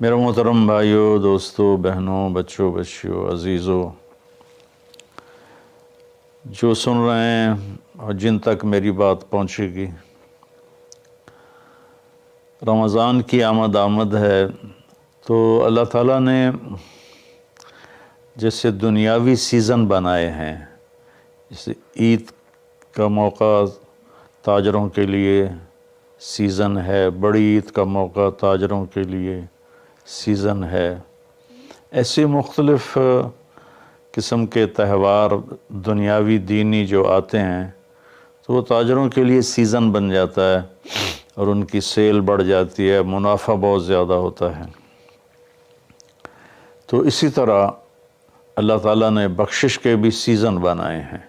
میرے محترم بھائیوں، دوستوں، بہنوں، بچوں، بچیوں، عزیزوں، جو سن رہے ہیں اور جن تک میری بات پہنچے گی، رمضان کی آمد ہے تو اللہ تعالیٰ نے جیسے دنیاوی سیزن بنائے ہیں، جیسے عید کا موقع تاجروں کے لیے سیزن ہے، بڑی عید کا موقع تاجروں کے لیے سیزن ہے، ایسے مختلف قسم کے تہوار دنیاوی دینی جو آتے ہیں تو وہ تاجروں کے لیے سیزن بن جاتا ہے اور ان کی سیل بڑھ جاتی ہے، منافع بہت زیادہ ہوتا ہے۔ تو اسی طرح اللہ تعالیٰ نے بخشش کے بھی سیزن بنائے ہیں،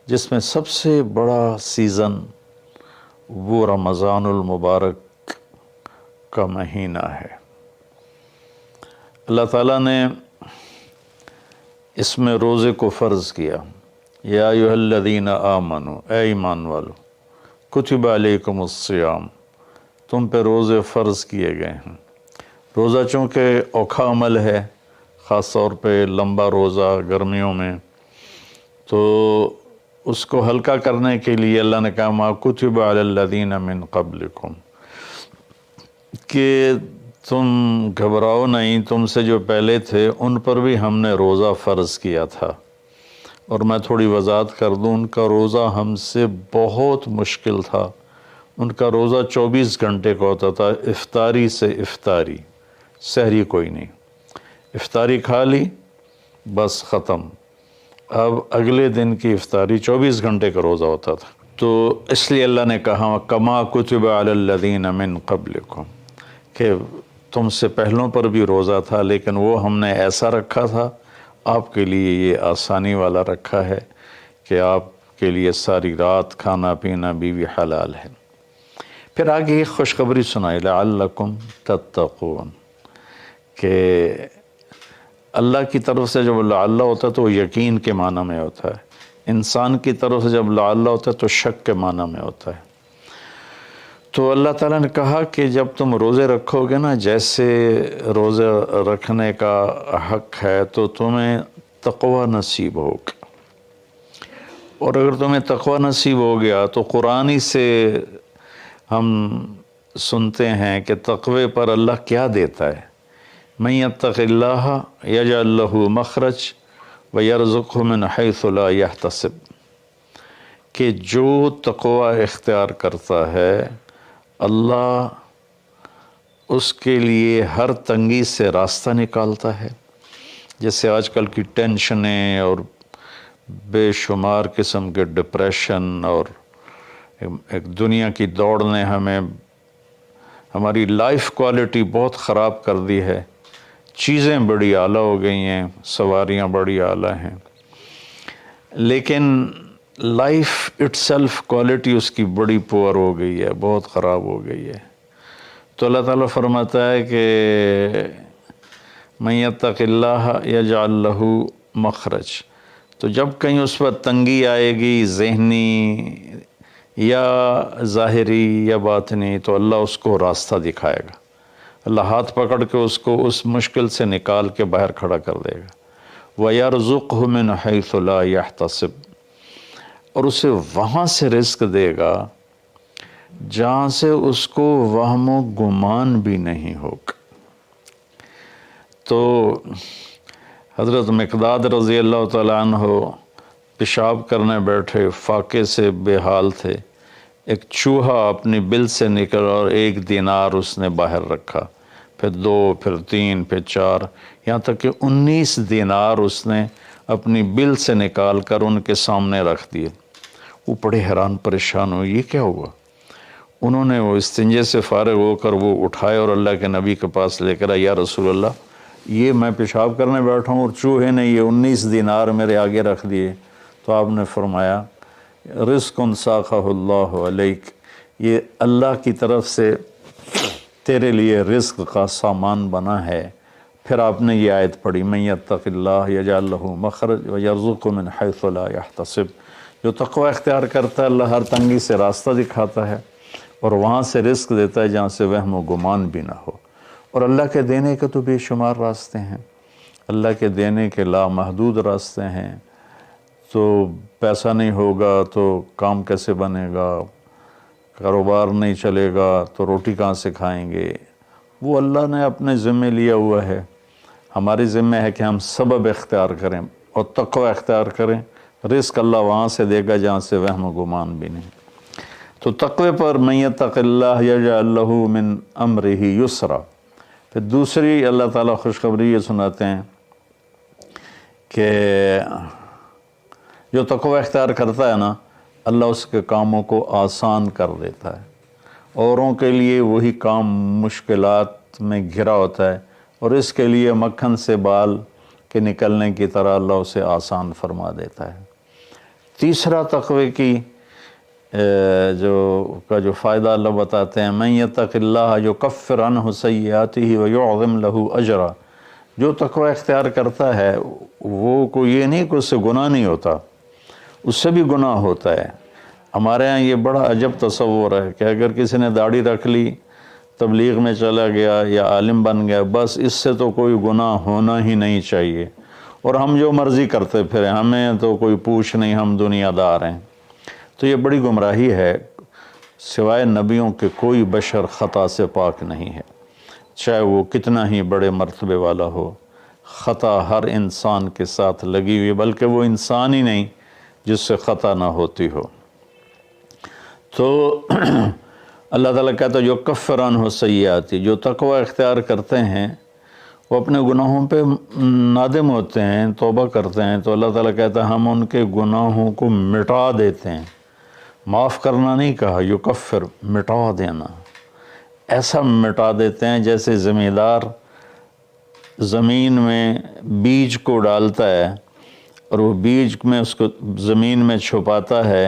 جس میں سب سے بڑا سیزن وہ رمضان المبارک کا مہینہ ہے۔ اللہ تعالیٰ نے اس میں روزے کو فرض کیا، یا ایھا الذین آمنوا، اے ایمان والو، کتب علیکم الصیام، تم پہ روزے فرض کیے گئے ہیں۔ روزہ چونکہ اوکھا عمل ہے، خاص طور پہ لمبا روزہ گرمیوں میں، تو اس کو ہلکا کرنے کے لیے اللہ نے کہا ما کتب علی الذین من قبلکم، کہ تم گھبراؤ نہیں، تم سے جو پہلے تھے ان پر بھی ہم نے روزہ فرض کیا تھا۔ اور میں تھوڑی وضاحت کر دوں، ان کا روزہ ہم سے بہت مشکل تھا۔ ان کا روزہ 24 گھنٹے کا ہوتا تھا، افطاری سے افطاری، سحری کوئی نہیں، افطاری کھا لی بس ختم، اب اگلے دن کی افطاری 24 گھنٹے کا روزہ ہوتا تھا۔ تو اس لیے اللہ نے کہا کما کتب علی الذین من قبلکم، کہ تم سے پہلوں پر بھی روزہ تھا لیکن وہ ہم نے ایسا رکھا تھا، آپ کے لیے یہ آسانی والا رکھا ہے کہ آپ کے لیے ساری رات کھانا پینا بیوی حلال ہے۔ پھر آگے ایک خوشخبری سنائی، لعلکم تتقون، کہ اللہ کی طرف سے جب لعل ہوتا ہے تو وہ یقین کے معنی میں ہوتا ہے، انسان کی طرف سے جب لعل ہوتا ہے تو شک کے معنی میں ہوتا ہے۔ تو اللہ تعالیٰ نے کہا کہ جب تم روزے رکھو گے نا، جیسے روزے رکھنے کا حق ہے تو تمہیں تقوی نصیب ہوگا، اور اگر تمہیں تقوی نصیب ہو گیا تو قرآن ہی سے ہم سنتے ہیں کہ تقوی پر اللہ کیا دیتا ہے، من یتق اللہ یجعل لہ مخرج ویرزقہ من حیث لا یحتسب، کہ جو تقوی اختیار کرتا ہے اللہ اس کے لیے ہر تنگی سے راستہ نکالتا ہے۔ جیسے آج کل کی ٹینشنیں اور بے شمار قسم کے ڈپریشن اور ایک دنیا کی دوڑ نے ہماری لائف کوالٹی بہت خراب کر دی ہے، چیزیں بڑی اعلیٰ ہو گئی ہیں، سواریاں بڑی اعلیٰ ہیں، لیکن لائف اٹ سیلف کوالٹی اس کی بڑی پور ہو گئی ہے، بہت خراب ہو گئی ہے۔ تو اللہ تعالیٰ فرماتا ہے کہ من یتق اللہ یجعل لہ مخرج، تو جب کہیں اس پر تنگی آئے گی، ذہنی یا ظاہری یا باطنی، تو اللہ اس کو راستہ دکھائے گا، اللہ ہاتھ پکڑ کے اس کو اس مشکل سے نکال کے باہر کھڑا کر دے گا۔ وَيَرْزُقْهُ مِنْ حَيْثُ لَا يَحْتَسِبْ، اور اسے وہاں سے رزق دے گا جہاں سے اس کو وہم و گمان بھی نہیں ہوگا۔ تو حضرت مقداد رضی اللہ تعالیٰ عنہ پیشاب کرنے بیٹھے، فاقے سے بے حال تھے، ایک چوہا اپنی بل سے نکل اور 1 دینار اس نے باہر رکھا، پھر 2، پھر 3، پھر 4، یہاں تک کہ 19 دینار اس نے اپنی بل سے نکال کر ان کے سامنے رکھ دیے۔ وہ بڑے حیران پریشان ہوئے، یہ کیا ہوا؟ انہوں نے وہ استنجے سے فارغ ہو کر وہ اٹھائے اور اللہ کے نبی کے پاس لے کر آئے، یا رسول اللہ، یہ میں پیشاب کرنے بیٹھا ہوں اور چوہے نے یہ 19 دینار میرے آگے رکھ دیے۔ تو آپ نے فرمایا رزق ساقہ اللہ علیک، یہ اللہ کی طرف سے تیرے لیے رزق کا سامان بنا ہے۔ پھر آپ نے یہ آیت پڑھی، من یتق اللہ یجعل لہ مخرج ویرزقہ من حیث لا یحتسب، جو تقوی اختیار کرتا ہے اللہ ہر تنگی سے راستہ دکھاتا ہے اور وہاں سے رزق دیتا ہے جہاں سے وہم و گمان بھی نہ ہو۔ اور اللہ کے دینے کے تو بے شمار راستے ہیں، اللہ کے دینے کے لامحدود راستے ہیں۔ تو پیسہ نہیں ہوگا تو کام کیسے بنے گا، کاروبار نہیں چلے گا تو روٹی کہاں سے کھائیں گے؟ وہ اللہ نے اپنے ذمے لیا ہوا ہے۔ ہماری ذمہ ہے کہ ہم سبب اختیار کریں اور تقوی اختیار کریں، رزق اللہ وہاں سے دے گا جہاں سے وہم و گمان بھی نہیں۔ تو تقوی پر من یتق اللہ یجعل لہ من امرہ یسرا۔ پھر دوسری اللہ تعالیٰ خوشخبری یہ سناتے ہیں کہ جو تقوی اختیار کرتا ہے نا، اللہ اس کے کاموں کو آسان کر دیتا ہے۔ اوروں کے لیے وہی کام مشکلات میں گھرا ہوتا ہے، اور اس کے لیے مکھن سے بال کے نکلنے کی طرح اللہ اسے آسان فرما دیتا ہے۔ تیسرا تقوی کی جو فائدہ اللہ بتاتے ہیں، من یتق اللہ یکفر عنہ سیئاتہ ویعظم لہ اجرا۔ جو تقوی اختیار کرتا ہے وہ کوئی یہ نہیں کہ اس سے گناہ نہیں ہوتا، اس سے بھی گناہ ہوتا ہے۔ ہمارے ہاں یہ بڑا عجب تصور ہے کہ اگر کسی نے داڑھی رکھ لی، تبلیغ میں چلا گیا یا عالم بن گیا، بس اس سے تو کوئی گناہ ہونا ہی نہیں چاہیے، اور ہم جو مرضی کرتے پھریں، ہمیں تو کوئی پوچھ نہیں، ہم دنیا دار ہیں۔ تو یہ بڑی گمراہی ہے۔ سوائے نبیوں کے کوئی بشر خطا سے پاک نہیں ہے، چاہے وہ کتنا ہی بڑے مرتبے والا ہو۔ خطا ہر انسان کے ساتھ لگی ہوئی، بلکہ وہ انسان ہی نہیں جس سے خطا نہ ہوتی ہو۔ تو اللہ تعالیٰ کہتا ہے جو یکفر عنہ سیئات، جو تقوی اختیار کرتے ہیں وہ اپنے گناہوں پہ نادم ہوتے ہیں، توبہ کرتے ہیں، تو اللہ تعالیٰ کہتا ہے ہم ان کے گناہوں کو مٹا دیتے ہیں۔ معاف کرنا نہیں کہا، یکفر، مٹا دینا۔ ایسا مٹا دیتے ہیں جیسے زمیندار زمین میں بیج کو ڈالتا ہے اور وہ بیج میں اس کو زمین میں چھپاتا ہے،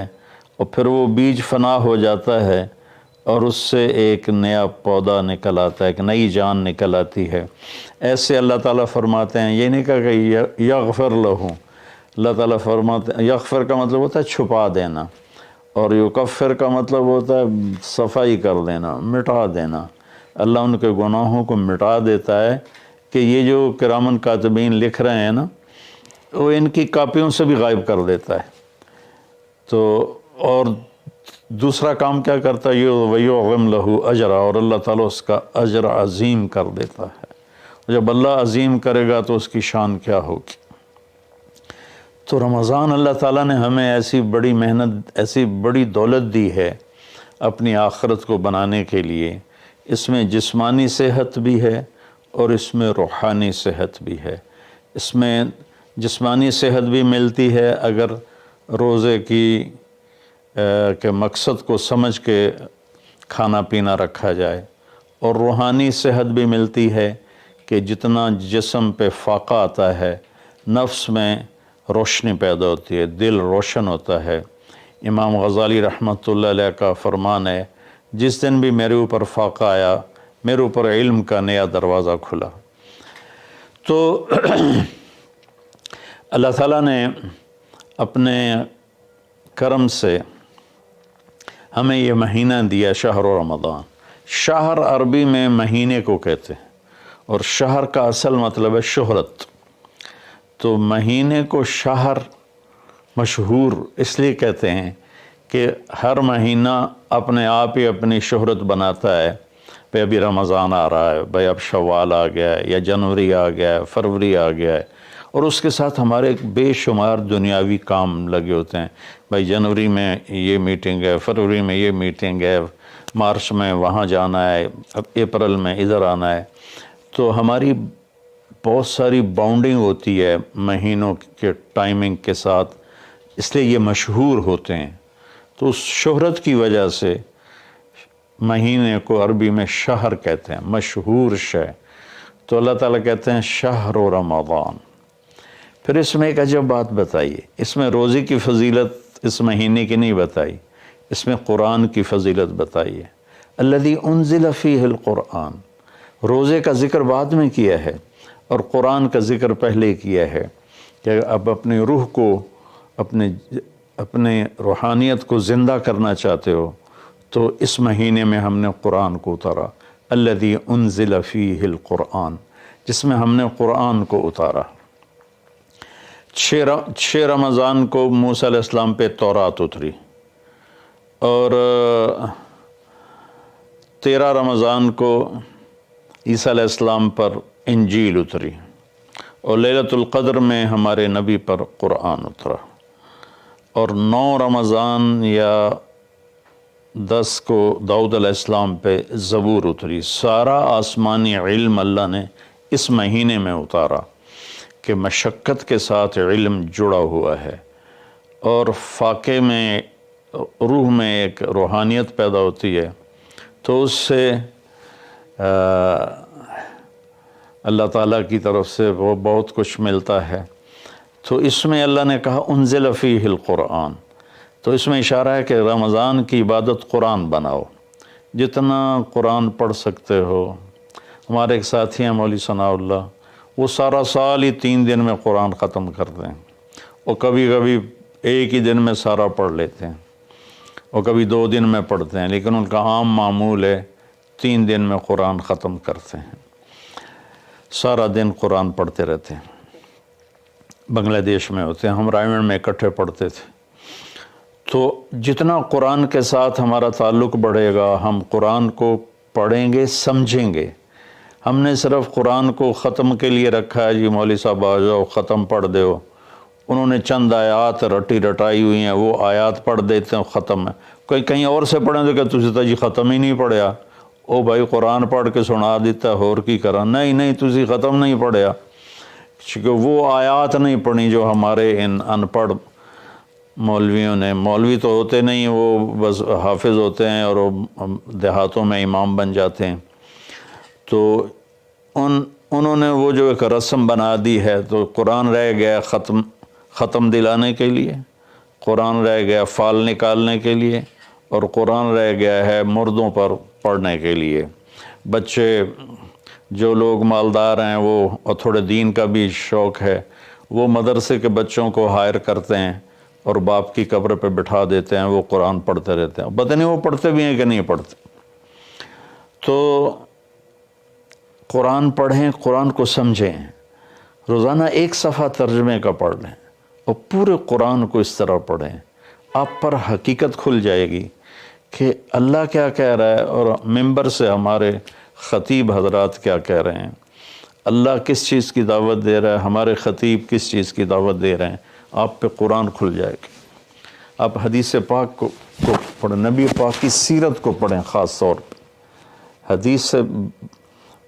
اور پھر وہ بیج فنا ہو جاتا ہے اور اس سے ایک نیا پودا نکل آتا ہے، ایک نئی جان نکل آتی ہے۔ ایسے اللہ تعالیٰ فرماتے ہیں، یہ نہیں کہا کہ یغفر لہو، اللہ تعالیٰ فرماتے ہیں، یغفر کا مطلب ہوتا ہے چھپا دینا، اور یکفر کا مطلب ہوتا ہے صفائی کر دینا، مٹا دینا۔ اللہ ان کے گناہوں کو مٹا دیتا ہے کہ یہ جو کرامن کاتبین لکھ رہے ہیں نا، وہ ان کی کاپیوں سے بھی غائب کر دیتا ہے۔ تو اور دوسرا کام کیا کرتا ہے، وَيُعْظِمْ لَهُ اجرا، اور اللہ تعالیٰ اس کا اجر عظیم کر دیتا ہے۔ جب اللہ عظیم کرے گا تو اس کی شان کیا ہوگی۔ تو رمضان اللہ تعالیٰ نے ہمیں ایسی بڑی محنت، ایسی بڑی دولت دی ہے اپنی آخرت کو بنانے کے لیے۔ اس میں جسمانی صحت بھی ہے اور اس میں روحانی صحت بھی ہے۔ اس میں جسمانی صحت بھی ملتی ہے اگر روزے کے مقصد کو سمجھ کے کھانا پینا رکھا جائے، اور روحانی صحت بھی ملتی ہے کہ جتنا جسم پہ فاقہ آتا ہے، نفس میں روشنی پیدا ہوتی ہے، دل روشن ہوتا ہے۔ امام غزالی رحمۃ اللہ علیہ کا فرمان ہے، جس دن بھی میرے اوپر فاقہ آیا، میرے اوپر علم کا نیا دروازہ کھلا۔ تو اللہ تعالیٰ نے اپنے کرم سے ہمیں یہ مہینہ دیا، شہر رمضان۔ شہر عربی میں مہینے کو کہتے ہیں، اور شہر کا اصل مطلب ہے شہرت۔ تو مہینے کو شہر مشہور اس لیے کہتے ہیں کہ ہر مہینہ اپنے آپ ہی اپنی شہرت بناتا ہے۔ بھئی ابھی رمضان آ رہا ہے، بھئی اب شوال آ گیا ہے، یا جنوری آ گیا ہے، فروری آ گیا ہے، اور اس کے ساتھ ہمارے بے شمار دنیاوی کام لگے ہوتے ہیں۔ بھئی جنوری میں یہ میٹنگ ہے، فروری میں یہ میٹنگ ہے، مارچ میں وہاں جانا ہے، اپریل میں ادھر آنا ہے۔ تو ہماری بہت ساری باؤنڈنگ ہوتی ہے مہینوں کے ٹائمنگ کے ساتھ، اس لیے یہ مشہور ہوتے ہیں۔ تو اس شہرت کی وجہ سے مہینے کو عربی میں شہر کہتے ہیں، مشہور شے۔ تو اللہ تعالیٰ کہتے ہیں شہر رمضان۔ پھر اس میں ایک عجب بات بتائیے، اس میں روزے کی فضیلت اس مہینے کی نہیں بتائی، اس میں قرآن کی فضیلت بتائیے۔ الذی انزل فیہ القرآن، روزے کا ذکر بعد میں کیا ہے اور قرآن کا ذکر پہلے کیا ہے کہ اب اپنی روح کو، اپنے روحانیت کو زندہ کرنا چاہتے ہو تو اس مہینے میں ہم نے قرآن کو اتارا۔ الذی انزل فیہ القرآن، جس میں ہم نے قرآن کو اتارا۔ 6 رمضان کو موسیٰ علیہ السلام پہ تورات اتری، اور 13 رمضان کو عیسیٰ علیہ السلام پر انجیل اتری، اور لیلۃ القدر میں ہمارے نبی پر قرآن اترا، اور 9 رمضان یا 10 کو داؤد علیہ السلام پہ زبور اتری۔ سارا آسمانی علم اللہ نے اس مہینے میں اتارا کہ مشقت کے ساتھ علم جڑا ہوا ہے، اور فاقے میں روح میں ایک روحانیت پیدا ہوتی ہے، تو اس سے اللہ تعالیٰ کی طرف سے وہ بہت کچھ ملتا ہے۔ تو اس میں اللہ نے کہا انزل فیہ القرآن، تو اس میں اشارہ ہے کہ رمضان کی عبادت قرآن بناؤ، جتنا قرآن پڑھ سکتے ہو۔ ہمارے ایک ساتھی ہیں مولوی ثناء اللہ، وہ سارا سال ہی 3 دن میں قرآن ختم کرتے ہیں، اور کبھی کبھی ایک ہی دن میں سارا پڑھ لیتے ہیں، اور کبھی 2 دن میں پڑھتے ہیں، لیکن ان کا عام معمول ہے 3 دن میں قرآن ختم کرتے ہیں، سارا دن قرآن پڑھتے رہتے ہیں۔ بنگلہ دیش میں ہوتے ہیں، ہم رائمنڈ میں اکٹھے پڑھتے تھے۔ تو جتنا قرآن کے ساتھ ہمارا تعلق بڑھے گا، ہم قرآن کو پڑھیں گے، سمجھیں گے۔ ہم نے صرف قرآن کو ختم کے لیے رکھا ہے، جی مولوی صاحب آ جاؤ ختم پڑھ دو، انہوں نے چند آیات رٹائی ہوئی ہیں، وہ آیات پڑھ دیتے ہیں، ختم ہے۔ کوئی کہیں اور سے پڑھیں تو کہ تسی تو جی ختم ہی نہیں پڑھیا، او بھائی قرآن پڑھ کے سنا دیتا ہے، اور کی کرا؟ نہیں تسی ختم نہیں پڑھیا، کیونکہ وہ آیات نہیں پڑھی جو ہمارے ان ان پڑھ مولویوں نے، مولوی تو ہوتے نہیں، وہ بس حافظ ہوتے ہیں اور دیہاتوں میں امام بن جاتے ہیں۔ تو انہوں نے وہ جو ایک رسم بنا دی ہے، تو قرآن رہ گیا ختم دلانے کے لیے، قرآن رہ گیا فال نکالنے کے لیے، اور قرآن رہ گیا ہے مردوں پر پڑھنے کے لیے۔ بچے جو لوگ مالدار ہیں، وہ اور تھوڑے دین کا بھی شوق ہے، وہ مدرسے کے بچوں کو ہائر کرتے ہیں اور باپ کی قبر پہ بٹھا دیتے ہیں، وہ قرآن پڑھتے رہتے ہیں، پتہ نہیں وہ پڑھتے بھی ہیں کہ نہیں پڑھتے۔ تو قرآن پڑھیں، قرآن کو سمجھیں، روزانہ 1 صفحہ ترجمے کا پڑھ لیں، اور پورے قرآن کو اس طرح پڑھیں، آپ پر حقیقت کھل جائے گی کہ اللہ کیا کہہ رہا ہے، اور ممبر سے ہمارے خطیب حضرات کیا کہہ رہے ہیں، اللہ کس چیز کی دعوت دے رہا ہے، ہمارے خطیب کس چیز کی دعوت دے رہے ہیں، آپ پہ قرآن کھل جائے گی۔ آپ حدیث پاک کو پڑھیں، نبی پاک کی سیرت کو پڑھیں، خاص طور پہ حدیث سے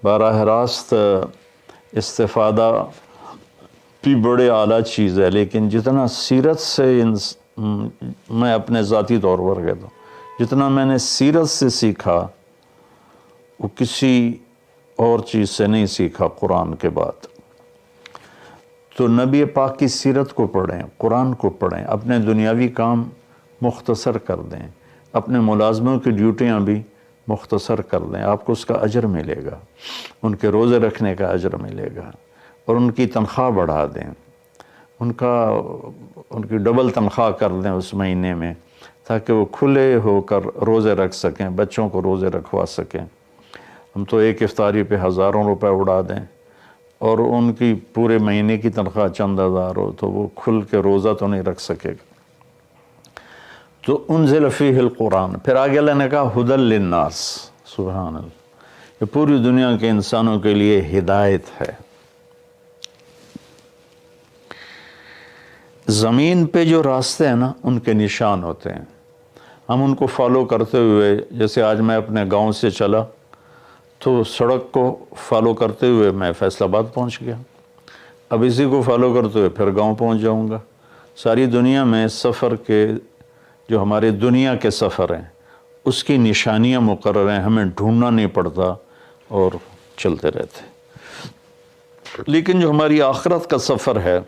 براہ راست استفادہ بھی بڑے اعلیٰ چیز ہے، لیکن جتنا سیرت سے میں اپنے ذاتی طور پر کہتا ہوں، جتنا میں نے سیرت سے سیکھا وہ کسی اور چیز سے نہیں سیکھا قرآن کے بعد۔ تو نبی پاک کی سیرت کو پڑھیں، قرآن کو پڑھیں، اپنے دنیاوی کام مختصر کر دیں، اپنے ملازموں کی ڈیوٹیاں بھی مختصر کر دیں، آپ کو اس کا اجر ملے گا، ان کے روزے رکھنے کا اجر ملے گا، اور ان کی تنخواہ بڑھا دیں، ان کی ڈبل تنخواہ کر دیں اس مہینے میں، تاکہ وہ کھلے ہو کر روزے رکھ سکیں، بچوں کو روزے رکھوا سکیں۔ ہم تو ایک افطاری پہ ہزاروں روپے اڑا دیں، اور ان کی پورے مہینے کی تنخواہ چند ہزار ہو، تو وہ کھل کے روزہ تو نہیں رکھ سکے گا۔ تو انزل فیہ القرآن، پھر آگے اللہ نے کہا ھدی للناس، سبحان اللہ، یہ پوری دنیا کے انسانوں کے لیے ہدایت ہے۔ زمین پہ جو راستے ہیں نا، ان کے نشان ہوتے ہیں، ہم ان کو فالو کرتے ہوئے، جیسے آج میں اپنے گاؤں سے چلا تو سڑک کو فالو کرتے ہوئے میں فیصل آباد پہنچ گیا، اب اسی کو فالو کرتے ہوئے پھر گاؤں پہنچ جاؤں گا۔ ساری دنیا میں سفر کے جو ہمارے دنیا کے سفر ہیں، اس کی نشانیاں مقرر ہیں، ہمیں ڈھونڈنا نہیں پڑتا اور چلتے رہتے۔ لیکن جو ہماری آخرت کا سفر ہے،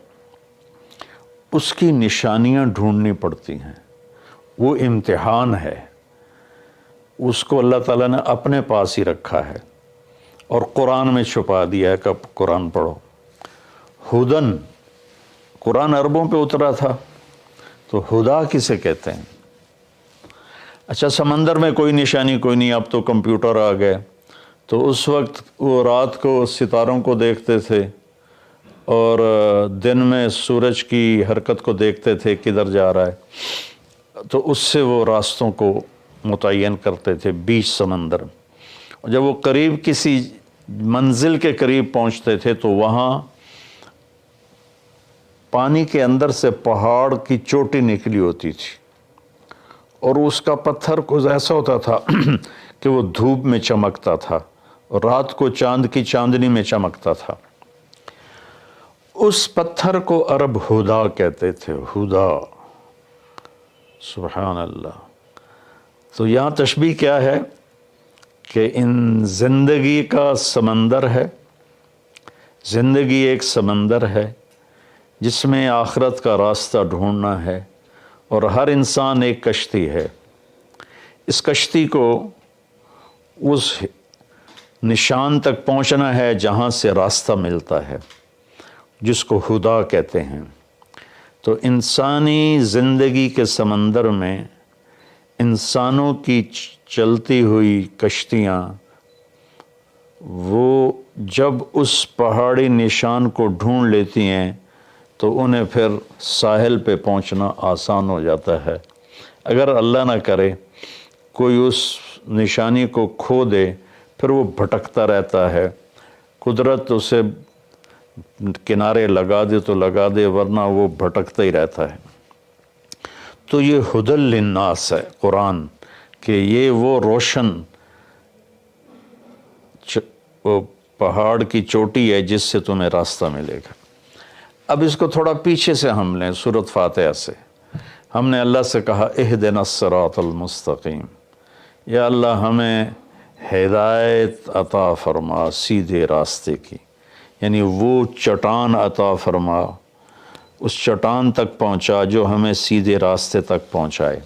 اس کی نشانیاں ڈھونڈنی پڑتی ہیں، وہ امتحان ہے، اس کو اللہ تعالیٰ نے اپنے پاس ہی رکھا ہے اور قرآن میں چھپا دیا ہے کہ اب قرآن پڑھو۔ ہدن، قرآن عربوں پہ اترا تھا، تو ہدا کسے کہتے ہیں؟ اچھا، سمندر میں کوئی نشانی کوئی نہیں، اب تو کمپیوٹر آ گئے، تو اس وقت وہ رات کو ستاروں کو دیکھتے تھے اور دن میں سورج کی حرکت کو دیکھتے تھے کدھر جا رہا ہے، تو اس سے وہ راستوں کو متعین کرتے تھے بیچ سمندر۔ اور جب وہ قریب کسی منزل کے قریب پہنچتے تھے تو وہاں پانی کے اندر سے پہاڑ کی چوٹی نکلی ہوتی تھی، اور اس کا پتھر کچھ ایسا ہوتا تھا کہ وہ دھوپ میں چمکتا تھا اور رات کو چاند کی چاندنی میں چمکتا تھا۔ اس پتھر کو عرب ہدا کہتے تھے، ہدا، سبحان اللہ۔ تو یہاں تشبیہ کیا ہے کہ ان زندگی کا سمندر ہے، زندگی ایک سمندر ہے جس میں آخرت کا راستہ ڈھونڈنا ہے، اور ہر انسان ایک کشتی ہے۔ اس کشتی کو اس نشان تک پہنچنا ہے جہاں سے راستہ ملتا ہے، جس کو ہدا کہتے ہیں۔ تو انسانی زندگی کے سمندر میں انسانوں کی چلتی ہوئی کشتیاں، وہ جب اس پہاڑی نشان کو ڈھونڈ لیتی ہیں تو انہیں پھر ساحل پہ پہنچنا آسان ہو جاتا ہے۔ اگر اللہ نہ کرے کوئی اس نشانی کو کھو دے، پھر وہ بھٹکتا رہتا ہے، قدرت اسے کنارے لگا دے تو لگا دے، ورنہ وہ بھٹکتا ہی رہتا ہے۔ تو یہ ہدی للناس ہے قرآن، کہ یہ وہ روشن وہ پہاڑ کی چوٹی ہے جس سے تمہیں راستہ ملے گا۔ اب اس کو تھوڑا پیچھے سے ہم لیں، سورۃ فاتحہ سے ہم نے اللہ سے کہا اہدنا الصراط المستقیم، یا اللہ ہمیں ہدایت عطا فرما سیدھے راستے کی، یعنی وہ چٹان عطا فرما، اس چٹان تک پہنچا جو ہمیں سیدھے راستے تک پہنچائے،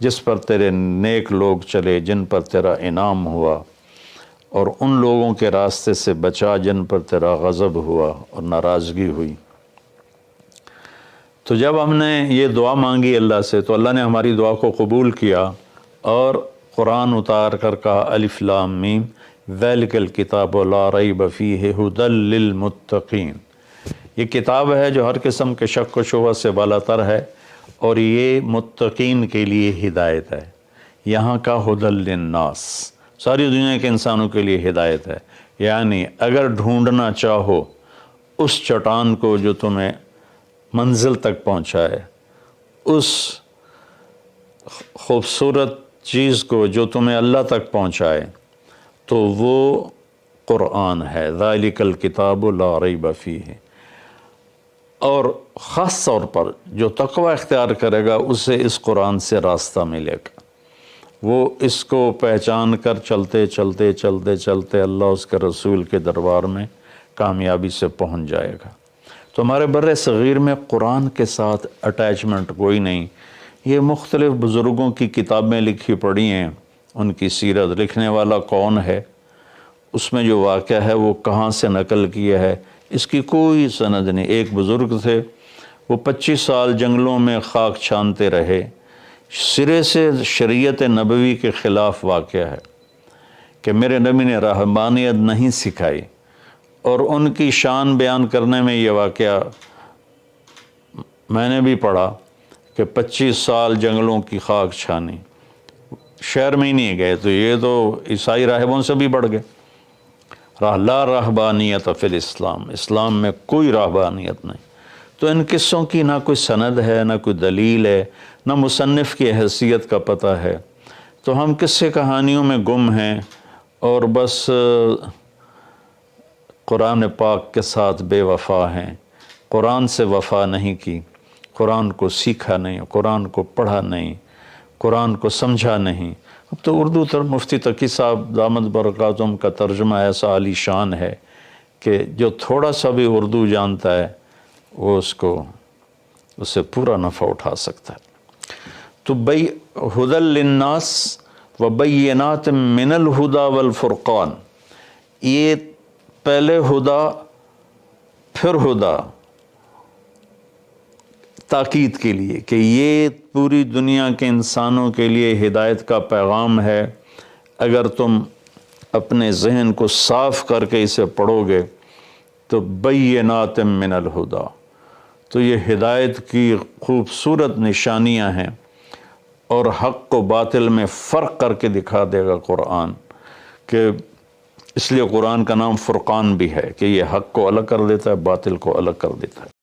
جس پر تیرے نیک لوگ چلے، جن پر تیرا انعام ہوا، اور ان لوگوں کے راستے سے بچا جن پر تیرا غضب ہوا اور ناراضگی ہوئی۔ تو جب ہم نے یہ دعا مانگی اللہ سے تو اللہ نے ہماری دعا کو قبول کیا اور قرآن اتار کر کہا الف لام میم ذالک الکتاب لا ریب فیہ ھدی للمتقین، یہ کتاب ہے جو ہر قسم کے شک و شبہ سے بالا تر ہے، اور یہ متقین کے لیے ہدایت ہے۔ یہاں کا ھدی للناس ساری دنیا کے انسانوں کے لیے ہدایت ہے، یعنی اگر ڈھونڈنا چاہو اس چٹان کو جو تمہیں منزل تک پہنچائے، اس خوبصورت چیز کو جو تمہیں اللہ تک پہنچائے، تو وہ قرآن ہے، ذالک الکتاب لا ریب فیہ۔ اور خاص طور پر جو تقوی اختیار کرے گا اسے اس قرآن سے راستہ ملے گا، وہ اس کو پہچان کر چلتے چلتے چلتے چلتے اللہ اس کے رسول کے دربار میں کامیابی سے پہنچ جائے گا۔ تو ہمارے بر صغیر میں قرآن کے ساتھ اٹیچمنٹ کوئی نہیں۔ یہ مختلف بزرگوں کی کتابیں لکھی پڑھی ہیں، ان کی سیرت، لکھنے والا کون ہے، اس میں جو واقعہ ہے وہ کہاں سے نقل کیا ہے، اس کی کوئی سند نہیں۔ ایک بزرگ تھے، وہ 25 سال جنگلوں میں خاک چھانتے رہے، سرے سے شریعت نبوی کے خلاف واقعہ ہے کہ میرے نبی نے رہبانیت نہیں سکھائی، اور ان کی شان بیان کرنے میں یہ واقعہ میں نے بھی پڑھا کہ 25 سال جنگلوں کی خاک چھانی، شہر میں ہی نہیں گئے، تو یہ تو عیسائی راہبوں سے بھی بڑھ گئے۔ لا رہبانیت فی الاسلام، اسلام میں کوئی رہبانیت نہیں۔ تو ان قصوں کی نہ کوئی سند ہے، نہ کوئی دلیل ہے، نہ مصنف کی حیثیت کا پتہ ہے، تو ہم قصے کہانیوں میں گم ہیں، اور بس قرآن پاک کے ساتھ بے وفا ہیں۔ قرآن سے وفا نہیں کی، قرآن کو سیکھا نہیں، قرآن کو پڑھا نہیں، قرآن کو سمجھا نہیں۔ اب تو اردو مفتی تقی صاحب دامت برکاتہم کا ترجمہ ایسا عالی شان ہے کہ جو تھوڑا سا بھی اردو جانتا ہے وہ اسے پورا نفع اٹھا سکتا ہے۔ تو ھدی للناس وبینات من الہدی والفرقان، یہ پہلے ہدا پھر ہدا تاکید کے لیے کہ یہ پوری دنیا کے انسانوں کے لیے ہدایت کا پیغام ہے۔ اگر تم اپنے ذہن کو صاف کر کے اسے پڑھو گے تو بینات من الہدا، تو یہ ہدایت کی خوبصورت نشانیاں ہیں، اور حق و باطل میں فرق کر کے دکھا دے گا قرآن، کہ اس لیے قرآن کا نام فرقان بھی ہے کہ یہ حق کو الگ کر دیتا ہے، باطل کو الگ کر دیتا ہے۔